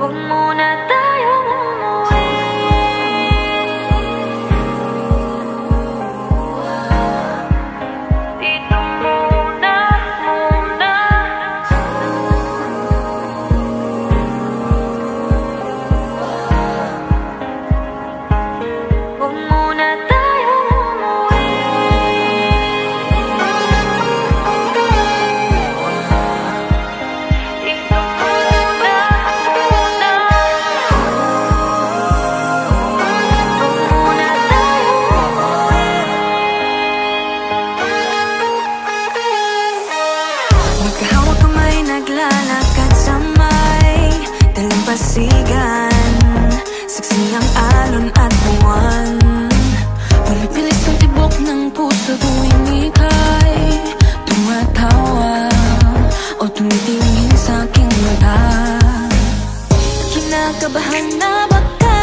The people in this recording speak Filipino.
Huwag muna tayong umuwi. Dito muna, muna. Huwag muna tayong umuwi. Dito muna, muna. Huwag muna tayong umuwi. Magkahawak kamay, naglalakad sa may dalampasigan. Saksi ang alon at buwan. Pumipilis ang tibok ng puso tuwing ika'y tumatawa o tumitingin sa aking mata. Kinakabahan na baka